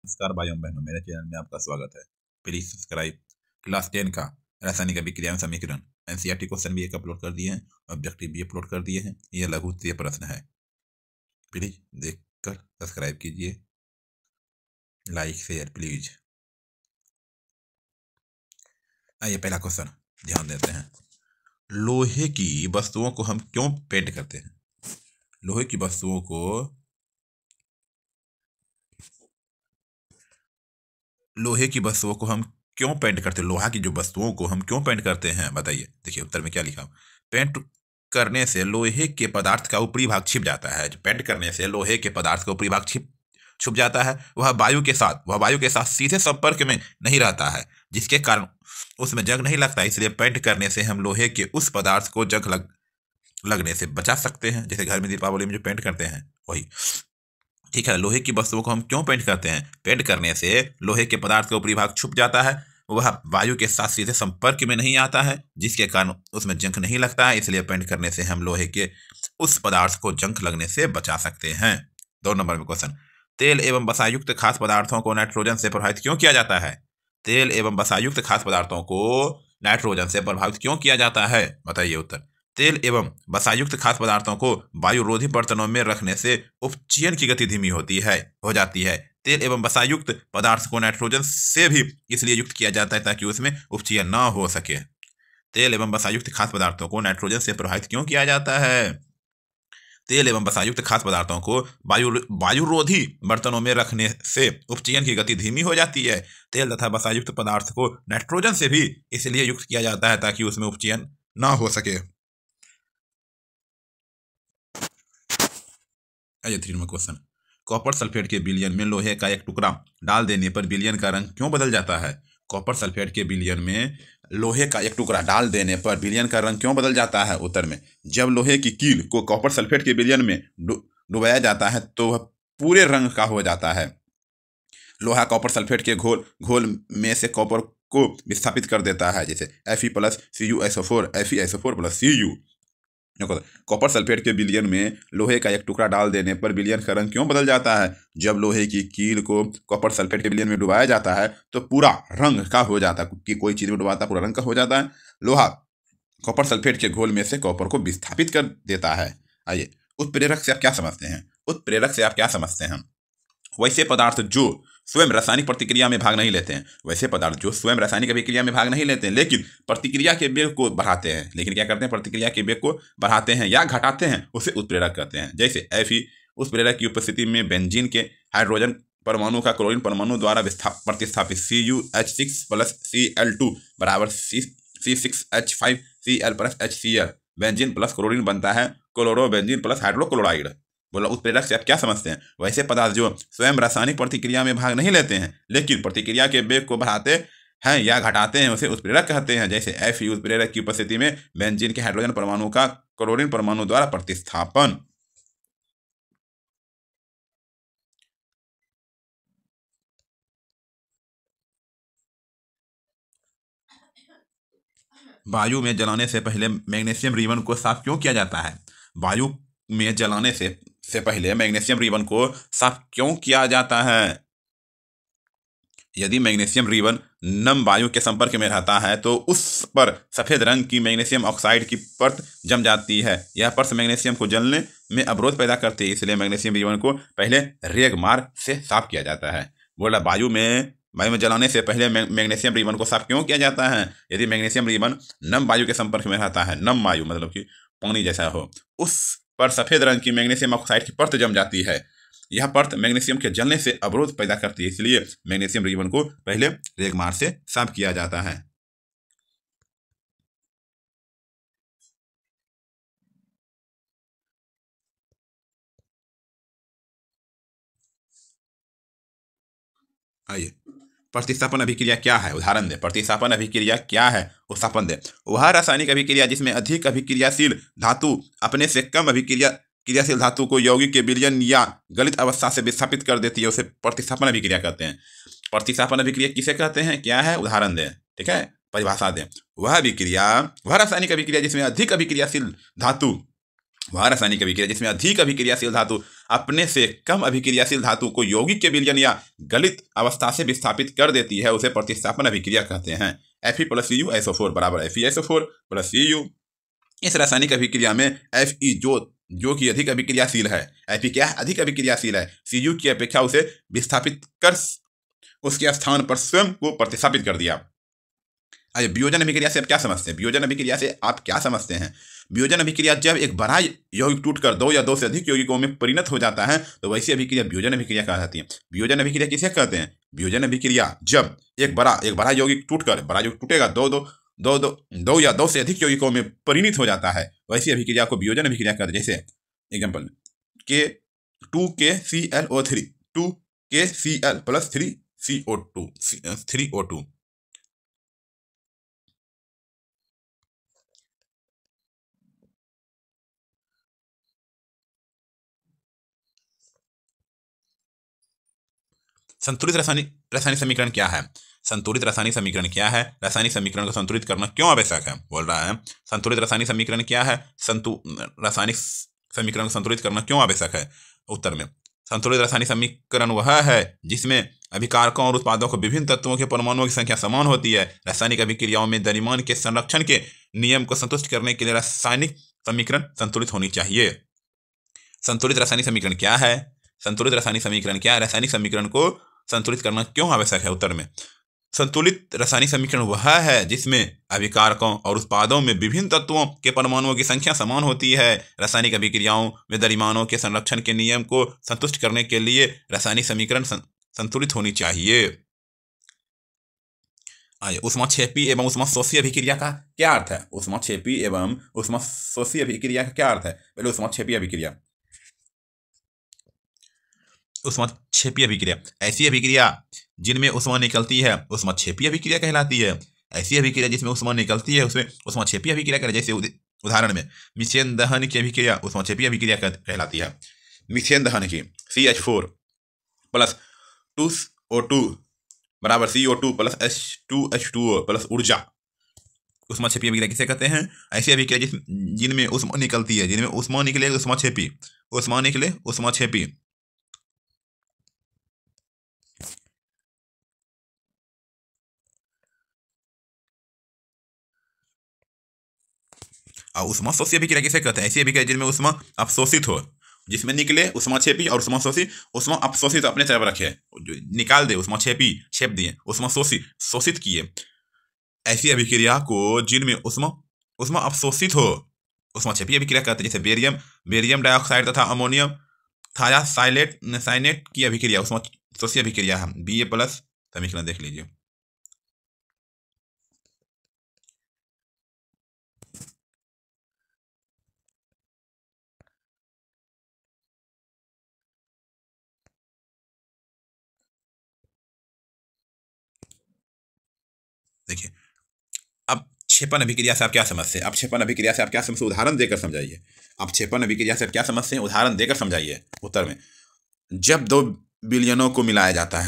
नमस्कार भाइयों बहनों, मेरे चैनल में आपका स्वागत है। Please subscribe. क्लास 10 का रासायनिक अभिक्रिया में समीकरण एनसीईआरटी क्वेश्चन भी एक अपलोड कर दिए हैं, ऑब्जेक्टिव भी अपलोड कर दिए हैं। यह लघु उत्तरीय प्रश्न है। प्लीज देखकर सब्सक्राइब कीजिए, लाइक शेयर प्लीज। आइए पहला क्वेश्चन ध्यान देते हैं। लोहे की वस्तुओं को हम क्यों पेंट करते हैं? लोहे की वस्तुओं को हम क्यों पेंट करते हैं? लोहा की जो वस्तुओं को हम क्यों पेंट करते हैं, बताइए। देखिए उत्तर में क्या लिखा। पेंट करने से लोहे के पदार्थ का ऊपरी भाग छिप जाता है। पेंट करने से लोहे के पदार्थ का ऊपरी भाग छुप जाता है। वह वायु के साथ सीधे संपर्क में नहीं रहता है, जिसके कारण उसमें जंग नहीं लगता। इसलिए पेंट करने से हम लोहे के उस पदार्थ को जंग लगने से बचा सकते हैं। जैसे घर में दीपावली में जो पेंट करते हैं वही। ठीक है, लोहे की वस्तुओं को हम क्यों पेंट करते हैं? पेंट करने से लोहे के पदार्थ का ऊपरी भाग छुप जाता है, वह वायु के साथ सीधे संपर्क में नहीं आता है, जिसके कारण उसमें जंग नहीं लगता है। इसलिए पेंट करने से हम लोहे के उस पदार्थ को जंग लगने से बचा सकते हैं। 2 नंबर में क्वेश्चन। तेल एवं वसायुक्त खाद्य पदार्थों को नाइट्रोजन से प्रभावित क्यों किया जाता है? तेल एवं वसायुक्त खाद्य पदार्थों को नाइट्रोजन से प्रभावित क्यों किया जाता है, बताइए उत्तर। तेल एवं वसायुक्त खाद्य पदार्थों को वायुरोधी बर्तनों में रखने से उपचयन की गति धीमी हो जाती है। तेल एवं वसायुक्त पदार्थ को नाइट्रोजन से भी इसलिए युक्त किया जाता है ताकि उसमें उपचयन न हो सके। तेल एवं वसायुक्त खाद्य पदार्थों को नाइट्रोजन से प्रभावित क्यों किया जाता है? तेल एवं वसायुक्त खाद्य पदार्थों को वायुरोधी बर्तनों में रखने से उपचयन की गति धीमी हो जाती है। तेल तथा वसायुक्त पदार्थ को नाइट्रोजन से भी इसलिए युक्त किया जाता है ताकि उसमें उपचयन न हो सके। आइए 3 नंबर क्वेश्चन। कॉपर सल्फेट के विलयन में लोहे का एक टुकड़ा डाल देने पर विलयन का रंग क्यों बदल जाता है? कॉपर सल्फेट के विलयन में लोहे का एक टुकड़ा डाल देने पर विलयन का रंग क्यों बदल जाता है? उत्तर में, जब लोहे की कील को कॉपर सल्फेट के विलयन में डुबाया जाता है तो वह पूरे रंग का हो जाता है। लोहा कॉपर सल्फेट के घोल में से कॉपर को विस्थापित कर देता है, जैसे Fe plus CuSO4 FeSO4 plus Cu। Copper sulphate के विलयन में लोहे का एक टुकड़ा डाल देने पर विलयन का रंग क्यों बदल जाता है? जब लोहे की कील को कॉपर सल्फेट के विलयन में डुबाया जाता है तो पूरा रंग का हो जाता है। कि कोई चीज में डुबाता पूरा रंग का हो जाता है। लोहा कॉपर सल्फेट के घोल में से कॉपर को विस्थापित कर देता है। आइए, उत्प्रेरक से आप क्या समझते हैं? उत्प्रेरक से आप क्या समझते हैं? वैसे पदार्थ जो स्वयं रासायनिक प्रतिक्रिया में भाग नहीं लेते हैं, लेकिन प्रतिक्रिया के वेग को बढ़ाते हैं। लेकिन क्या करते हैं? प्रतिक्रिया के वेग को बढ़ाते हैं या घटाते हैं, उसे उत्प्रेरक कहते हैं। जैसे Fe उत्प्रेरक की उपस्थिति में बेंजीन के हाइड्रोजन परमाणु का क्लोरीन परमाणु द्वारा प्रतिस्थापित CuH6 प्लस Cl2 बराबर C6H5Cl plus HCl benzene plus chlorine बनता है क्लोरोबेंजीन प्लस हाइड्रोक्लोराइड। बोला उत्प्रेरक से आप क्या समझते हैं? वैसे पदार्थ जो स्वयं रासायनिक प्रतिक्रिया में भाग नहीं लेते हैं लेकिन प्रतिक्रिया के वेग को बढ़ाते हैं या घटाते हैं, उसे उत्प्रेरक कहते हैं। जैसे Fe उत्प्रेरक की उपस्थिति में बेंजीन के हाइड्रोजन परमाणु का क्लोरीन परमाणु द्वारा प्रतिस्थापन। वायु में जलाने से पहले मैग्नीशियम रिबन को साफ क्यों किया जाता है? वायु में जलाने से पहले मैग्नीशियम रिबन को साफ क्यों किया जाता है? यदि मैग्नीशियम रिबन नम वायु के संपर्क में रहता है तो उस पर सफेद रंग की मैग्नीशियम ऑक्साइड की परत जम जाती है। यह परत मैग्नीशियम को जलने में अवरोध पैदा करती है। इसलिए मैग्नीशियम रिबन को पहले रेगमार से साफ किया जाता है। बोला वायु में जलाने से पहले मैग्नीशियम रिबन को साफ क्यों किया जाता है? यदि मैग्नीशियम रिबन नम वायु के संपर्क में रहता है, नम वायु मतलब कि पानी जैसा हो, उस पर सफेद रंग की मैग्नीशियम ऑक्साइड की परत जम जाती है। यह परत मैग्नीशियम के जलने से अवरोध पैदा करती है। इसलिए मैग्नीशियम रिबन को पहले रेगमार से साफ किया जाता है। आइए, प्रतिस्थापन अभिक्रिया क्या है? उदाहरण दे। प्रतिस्थापन अभिक्रिया क्या है? उत्स्थापन दे। वह रासायनिक अभिक्रिया जिसमें अधिक अभिक्रियाशील धातु अपने से कम क्रियाशील धातु को यौगिक के विलयन या गलित अवस्था से विस्थापित कर देती है, उसे प्रतिस्थापन अभिक्रिया कहते हैं। प्रतिस्थापन अभिक्रिया किसे कहते हैं? क्या है? उदाहरण दें। ठीक है, परिभाषा दें। वह रासायनिक अभिक्रिया जिसमें अधिक अभिक्रियाशील धातु वह रासायनिक अभिक्रिया जिसमें अधिक अभिक्रियाशील धातु अपने से कम अभिक्रियाशील धातु को यौगिक के विलयन या गलित अवस्था से विस्थापित कर देती है, उसे प्रतिस्थापन अभिक्रिया कहते हैं। Fe + CuSO4 बराबर FeSO4 + Cu। इस रासायनिक अभिक्रिया में Fe जो कि अधिक अभिक्रियाशील है, Fe क्या है, अधिक अभिक्रियाशील है, Cu की अपेक्षा उसे विस्थापित कर उसके स्थान पर स्वयं को प्रतिस्थापित कर दिया। आइए वियोजन अभिक्रिया से आप क्या समझते हैं? वियोजन अभिक्रिया से आप क्या समझते हैं? वियोजन अभिक्रिया जब एक बड़ा यौगिक टूटकर दो या दो से अधिक यौगिकों में परिणत हो जाता है तो वैसी अभिक्रिया वियोजन अभिक्रिया कहलाती है। वियोजन अभिक्रिया किसे कहते हैं? वियोजन अभिक्रिया जब एक बड़ा यौगिक टूटकर, बड़ा यौगिक टूटेगा दो या दो से अधिक यौगिकों में परिणत हो जाता है, वैसी अभिक्रिया को वियोजन अभिक्रिया कहते हैं। जैसे एग्जाम्पल K2KClO3 2KCl + 3CO2। संतुलित रासायनिक समीकरण क्या है? संतुलित रासायनिक समीकरण क्या है? रासायनिक समीकरण को संतुलित करना क्यों आवश्यक है? बोल रहा है संतुलित रासायनिक समीकरण क्या है? रासायनिक समीकरण को संतुलित करना क्यों आवश्यक है? उत्तर में संतुलित रासायनिक समीकरण वह है जिसमें अभिकारकों और उत्पादों को विभिन्न तत्वों के परमाणुओं की संख्या समान होती है। रासायनिक अभिक्रियाओं में द्रव्यमान के संरक्षण के नियम को संतुष्ट करने के लिए रासायनिक समीकरण संतुलित होनी चाहिए। संतुलित रासायनिक समीकरण क्या है? संतुलित रासायनिक समीकरण क्या है? रासायनिक समीकरण को संतुलित करना क्यों आवश्यक है? उत्तर में संतुलित रासायनिक समीकरण वह है जिसमें अभिकारकों और उत्पादों में विभिन्न तत्वों के परमाणुओं की संख्या समान होती है। रासायनिक अभिक्रियाओं में द्रव्यमानों के संरक्षण के नियम को संतुष्ट करने के लिए रासायनिक समीकरण संतुलित होनी चाहिए। ऊष्माक्षेपी एवं ऊष्माशोषी अभिक्रिया का क्या अर्थ है? ऊष्माक्षेपी एवं ऊष्माशोषी अभिक्रिया का क्या अर्थ है? पहले ऊष्माक्षेपी अभिक्रिया। ऊष्माक्षेपी अभिक्रिया ऐसी अभिक्रिया जिनमें ऊष्मा निकलती है ऊष्माक्षेपी अभिक्रिया कहलाती है। ऐसी अभिक्रिया जिसमें ऊष्मा निकलती है उसमें ऊष्माक्षेपी अभिक्रिया कहलाती है। जैसे उदाहरण में मीथेन दहन की अभिक्रिया ऊष्माक्षेपी अभिक्रिया कहलाती है। मीथेन दहन की CH4 + 2O2 बराबर CO2 + H2H2O + ऊर्जा ऊष्माक्षेपी अभिक्रिया किसे कहते हैं? ऐसी अभिक्रिया जिनमें ऊष्मा निकलती है, जिनमें ऊष्मा निकले ऊष्माक्षेपी, ऊष्मा निकले ऊष्माक्षेपी। और ऊष्माशोषी अभिक्रिया किसे कहते हैं? ऐसी अभिक्रिया जिनमें ऊष्मा अवशोषित हो, जिसमें निकले ऊष्माक्षेपी और ऊष्माशोषी। ऊष्मा अवशोषित अपने तरफ रखे, निकाल दे, ऊष्माक्षेपी छेप दिए, ऊष्माशोषी शोषित किए। ऐसी अभिक्रिया को जिनमें ऊष्मा अवशोषित हो ऊष्माक्षेपी अभिक्रिया कहते हैं। जैसे बेरियम डाइऑक्साइड तथा अमोनियम थायासाइनेट की अभिक्रिया ऊष्माशोषी अभिक्रिया है। Ba+ समीकरण देख लीजिए। देखिए अपक्षेपण अभिक्रिया से आप क्या समझते हैं? अपक्षेपण अभिक्रिया से आप क्या समझते हैं? उदाहरण देकर समझाइए। अपक्षेपण अभिक्रिया से आप क्या समझते हैं? उदाहरण देकर समझाइए। उत्तर में जब दो विलयनों को मिलाया जाता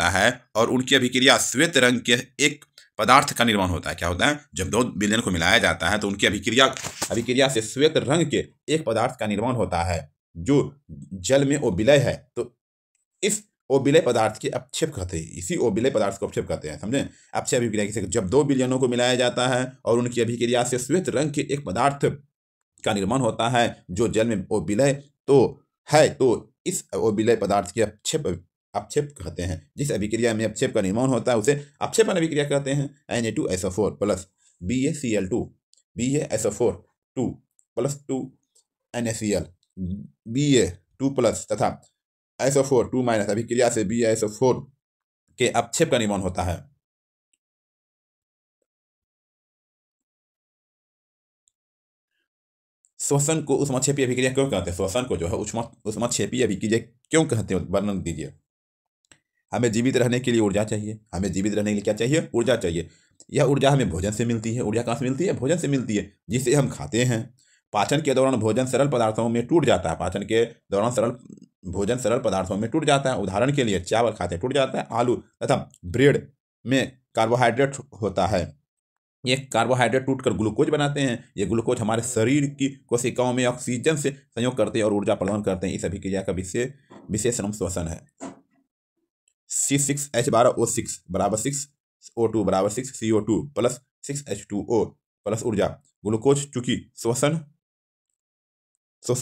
है और उनकी अभिक्रिया श्वेत रंग के एक पदार्थ का निर्माण होता है। क्या होता है? जब दो विलयन को मिलाया जाता है तो उनकी अभिक्रिया से श्वेत रंग के एक पदार्थ का निर्माण होता है जो जल में ओबिलय है। तो इस ओबिलय पदार्थ के अपक्षेप कहते हैं। इसी ओबिलय पदार्थ को अपक्षेप कहते हैं। समझे? अपक्षेप अभिक्रिया किसे? जब दो विलयनों को मिलाया जाता है और उनकी अभिक्रिया से श्वेत रंग के एक पदार्थ का निर्माण होता है जो जल में ओबिलय तो इस ओबिलय पदार्थ के अपक्षेप कहते हैं। जिस अभिक्रिया में अपक्षेप का निर्माण होता है उसे अपक्षेपण अभिक्रिया कहते हैं। Na2SO4 + BaCl2 BaSO4 2 + 2 NaCl Ba2+ तथा SO4 2- अभिक्रिया से BaSO4 के अपक्षेप का निर्माण होता है। श्वसन को ऊष्माक्षेपी अभिक्रिया क्यों कहते हैं? श्वसन को जो है ऊष्माक्षेपी अभिक्रिया क्यों कहते हैं? वर्णन दीजिए। हमें जीवित रहने के लिए ऊर्जा चाहिए। हमें जीवित रहने के लिए क्या चाहिए? ऊर्जा चाहिए। यह ऊर्जा हमें भोजन से मिलती है। ऊर्जा कहाँ से मिलती है? भोजन से मिलती है, जिसे हम खाते हैं। पाचन के दौरान भोजन सरल पदार्थों में टूट जाता है। पाचन के दौरान भोजन सरल पदार्थों में टूट जाता है। उदाहरण के लिए चावल खाते टूट जाता है। आलू तथा ब्रेड में कार्बोहाइड्रेट होता है। ये कार्बोहाइड्रेट टूटकर ग्लूकोज बनाते हैं। ये ग्लूकोज हमारे शरीर की कोशिकाओं में ऑक्सीजन से संयोग करते हैं और ऊर्जा प्रदान करते हैं। इस अभिक्रिया का विशेष नाम श्वसन है। C6H12O6 बराबर 6O2 बराबर 6CO2 प्लस 6H2O प्लस ऊर्जा। ग्लूकोज चूंकि श्वसन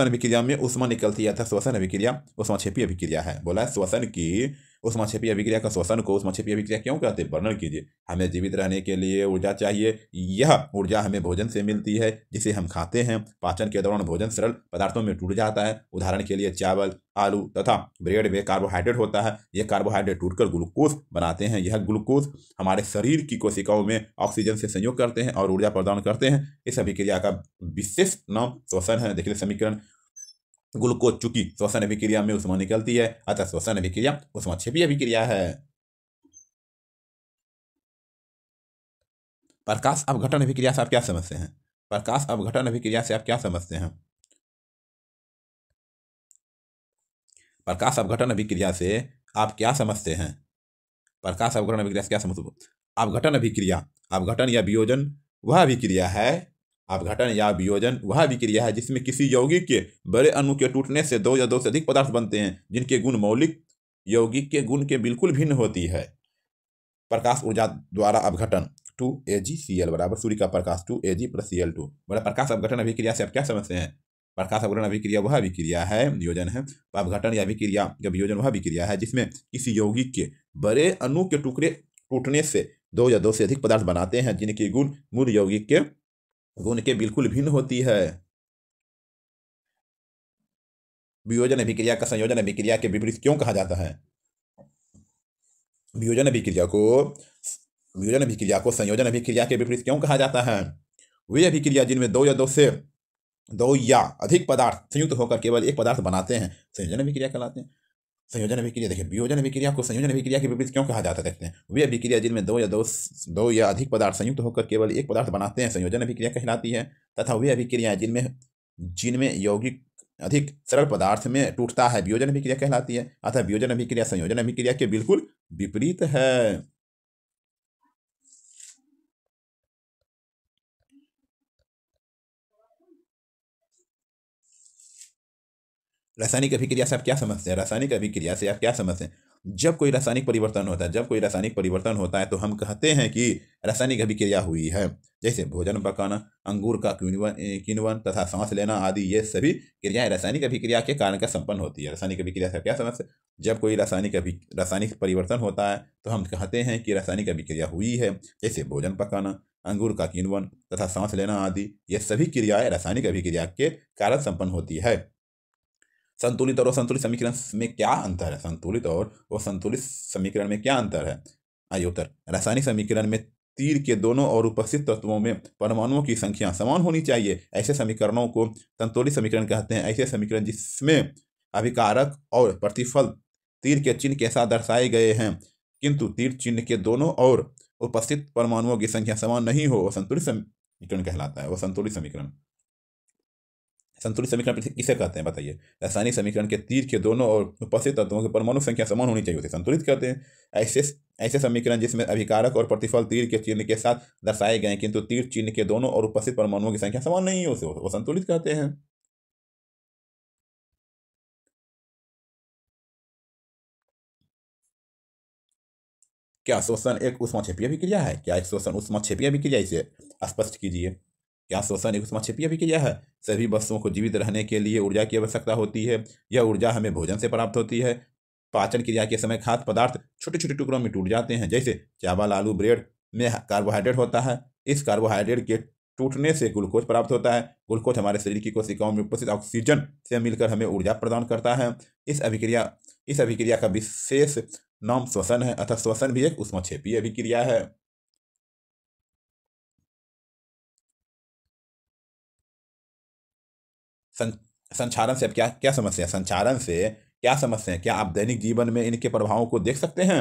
अभिक्रिया में ऊष्मा निकलती है, अर्थात श्वसन अभिक्रिया ऊष्माक्षेपी अभिक्रिया है। बोला है श्वसन की ऊष्माक्षेपी अभिक्रिया का श्वसन को ऊष्माक्षेपी अभिक्रिया क्यों कहते हैं, वर्णन कीजिए। हमें जीवित रहने के लिए ऊर्जा चाहिए। यह ऊर्जा हमें भोजन से मिलती है जिसे हम खाते हैं। पाचन के दौरान भोजन सरल पदार्थों में टूट जाता है। उदाहरण के लिए चावल, आलू तथा ब्रेड में कार्बोहाइड्रेट होता है। यह कार्बोहाइड्रेट टूटकर ग्लूकोज बनाते हैं। यह ग्लूकोज हमारे शरीर की कोशिकाओं में ऑक्सीजन से संयोग करते हैं और ऊर्जा प्रदान करते हैं। इस अभिक्रिया का विशेष नाम श्वसन है। देखिए समीकरण, ग्लूकोज चूंकि श्वसन अभिक्रिया में ऊष्मा निकलती है, अतः श्वसन अभिक्रिया ऊष्माक्षेपी अभिक्रिया है। प्रकाश अपघटन अभिक्रिया से आप क्या समझते हैं? प्रकाश अपघटन अभिक्रिया से आप क्या समझते हैं? प्रकाश अपघटन अभिक्रिया से आप क्या समझते हैं? प्रकाश अपघटन अभिक्रिया से क्या समझते हैं? अपघटन अभिक्रिया, अपघटन या वियोजन वह अभिक्रिया है, अपघटन या वियोजन वह अभिक्रिया है जिसमें किसी यौगिक के बड़े अणु के टूटने से दो या दो से अधिक पदार्थ बनते हैं जिनके गुण मौलिक यौगिक के गुण के बिल्कुल भिन्न होती है। प्रकाश ऊर्जा द्वारा अपघटन 2AgCl बराबर सूर्य का प्रकाश 2Ag + Cl2। बोला प्रकाश अपघटन अभिक्रिया से आप क्या समझते हैं? प्रकाश अपघटन अभिक्रिया वह अभिक्रिया है, वियोजन है। अपघटन या अभिक्रिया या वियोजन वह अभिक्रिया है जिसमें किसी यौगिक के बड़े अणु के टुकड़े टूटने से दो या दो से अधिक पदार्थ बनाते हैं जिनके गुण मूल यौगिक के गुण के बिल्कुल भिन्न होती है। वियोजन अभिक्रिया का संयोजन अभिक्रिया के विपरीत क्यों कहा जाता है? वियोजन अभिक्रिया को संयोजन अभिक्रिया के विपरीत क्यों कहा जाता है? वे अभिक्रिया जिनमें दो या अधिक पदार्थ संयुक्त होकर केवल एक पदार्थ बनाते हैं संयोजन अभिक्रिया कहलाते हैं। संयोजन अभिक्रिया, देखिए वियोजन अभिक्रिया को संयोजन अभिक्रिया के विपरीत क्यों कहा जाता है, देखते हैं। वे अभिक्रिया जिनमें दो या अधिक पदार्थ संयुक्त होकर केवल एक पदार्थ बनाते हैं संयोजन अभिक्रिया कहलाती है। तथा वे अभिक्रिया जिनमें यौगिक अधिक सरल पदार्थ में टूटता है वियोजन अभिक्रिया कहलाती है। अतः वियोजन अभिक्रिया संयोजन अभिक्रिया के बिल्कुल विपरीत है। रासायनिक अभिक्रिया से आप क्या समझते हैं? रासायनिक अभिक्रिया से आप क्या समझते हैं? जब कोई रासायनिक परिवर्तन होता है तो हम कहते हैं कि रासायनिक अभिक्रिया हुई है। जैसे भोजन पकाना, अंगूर का किण्वन तथा सांस लेना आदि, ये सभी क्रियाएं रासायनिक अभिक्रिया के कारण का संपन्न होती है। रासायनिक अभिक्रिया से क्या समझते हैं? जब कोई रासायनिक परिवर्तन होता है तो हम कहते हैं कि रासायनिक अभिक्रिया हुई है। जैसे भोजन पकाना, अंगूर का किण्वन तथा सांस लेना आदि, ये सभी क्रियाएं रासायनिक अभिक्रिया के कारण संपन्न होती है। संतुलित और असंतुलित समीकरण में क्या अंतर है? संतुलित और असंतुलित समीकरण में क्या अंतर है? आइए उत्तर। रासायनिक समीकरण में तीर के दोनों ओर उपस्थित तत्वों में परमाणुओं की संख्या समान होनी चाहिए। ऐसे समीकरणों को संतुलित समीकरण कहते हैं। ऐसे समीकरण जिसमें अभिकारक और प्रतिफल तीर के चिन्ह के साथ दर्शाए गए हैं किंतु तीर चिन्ह के दोनों ओर उपस्थित परमाणुओं की संख्या समान नहीं हो, असंतुलित समीकरण कहलाता है। वो संतुलित समीकरण। संतुलित समीकरण किसे कहते हैं बताइए? रासायनिक समीकरण के तीर के दोनों ओर उपस्थित तत्वों की परमाणु संख्या समान होनी चाहिए, उसे संतुलित कहते हैं। ऐसे समीकरण जिसमें अभिकारक और प्रतिफल तीर के चिन्ह के साथ दर्शाए गए किंतु तीर चिन्ह के दोनों ओर उपस्थित परमाणुओं की संख्या समान नहीं है, उसे वो संतुलित कहते हैं। क्या श्वसन एक ऊष्माक्षेपीय अभिक्रिया है? क्या एक श्वसन ऊष्माक्षेपीय अभिक्रिया? इसे स्पष्ट कीजिए। क्या श्वसन एक ऊष्माक्षेपीय अभिक्रिया है? सभी वस्तुओं को जीवित रहने के लिए ऊर्जा की आवश्यकता होती है। यह ऊर्जा हमें भोजन से प्राप्त होती है। पाचन क्रिया के समय खाद्य पदार्थ छोटे छोटे टुकड़ों में टूट जाते हैं। जैसे चावल, आलू, ब्रेड में कार्बोहाइड्रेट होता है। इस कार्बोहाइड्रेट के टूटने से ग्लूकोज प्राप्त होता है। ग्लूकोज हमारे शरीर की कोशिकाओं में उपस्थित ऑक्सीजन से मिलकर हमें ऊर्जा प्रदान करता है। इस अभिक्रिया का विशेष नाम श्वसन है। अतः श्वसन भी एक ऊष्माक्षेपीय अभिक्रिया है। संचारण से आप क्या समझते हैं? संचारण से क्या समझते हैं? क्या आप दैनिक जीवन में इनके प्रभावों को देख सकते हैं?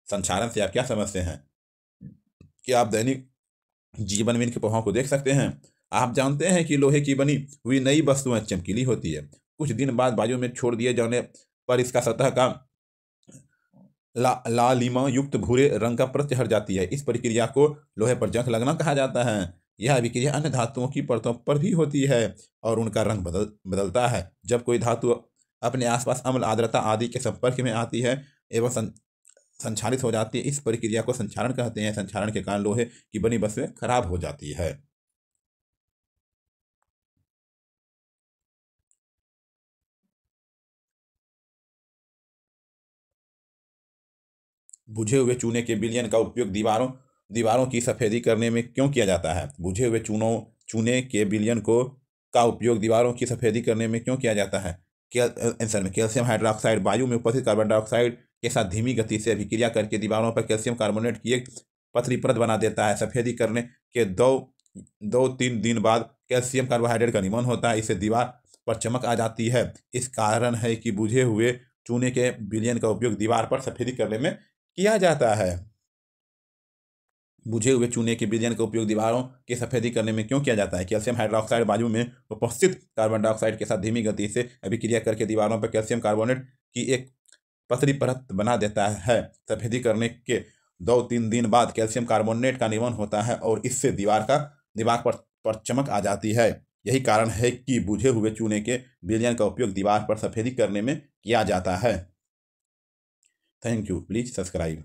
संचारण से आप क्या समझते हैं? क्या आप दैनिक जीवन में इनके प्रभावों को देख सकते हैं? आप जानते हैं कि लोहे की बनी हुई नई वस्तुएं चमकीली होती है। कुछ दिन बाद वायु में छोड़ दिए जाने पर इसका सतह का लालिमा युक्त भूरे रंग का परत चढ़ जाती है। इस प्रक्रिया को लोहे पर जंग लगना कहा जाता है। यह अभिक्रिया अन्य धातुओं की परतों पर भी होती है और उनका रंग बदलता है। जब कोई धातु अपने आसपास अम्ल, आर्द्रता आदि के संपर्क में आती है एवं संक्षारित हो जाती है, इस प्रक्रिया को संक्षारण कहते हैं। संक्षारण के कारण लोहे की बनी वस्तुएं खराब हो जाती है। बुझे हुए चूने के विलयन का उपयोग दीवारों दीवारों की सफेदी करने में क्यों किया जाता है? बुझे हुए चूने के विलयन को का उपयोग दीवारों की सफेदी करने में क्यों किया जाता है? आंसर में कैल्शियम हाइड्रोक्साइड वायु में उपस्थित कार्बन डाइऑक्साइड के साथ धीमी गति से अभिक्रिया करके दीवारों पर कैल्शियम कार्बोनेट की एक पतली परत बना देता है। सफेदी करने के 2-3 दिन बाद कैल्शियम कार्बोहाइड्रेट का निर्माण होता है। इससे दीवार पर चमक आ जाती है। इस कारण है कि बुझे हुए चूने के विलयन का उपयोग दीवार पर सफेदी करने में किया जाता है। बुझे हुए चूने के विलयन का उपयोग दीवारों की सफेदी करने में क्यों किया जाता है? कैल्शियम हाइड्रोक्साइड वायु में उपस्थित कार्बन डाइऑक्साइड के साथ धीमी गति से अभिक्रिया करके दीवारों पर कैल्शियम कार्बोनेट की एक पतली परत बना देता है। सफेदी करने के 2-3 दिन बाद कैल्शियम कार्बोनेट का निर्माण होता है और इससे दीवार पर चमक आ जाती है। यही कारण है कि बुझे हुए चूने के विलयन का उपयोग दीवार पर सफेदी करने में किया जाता है। Thank you. Please subscribe.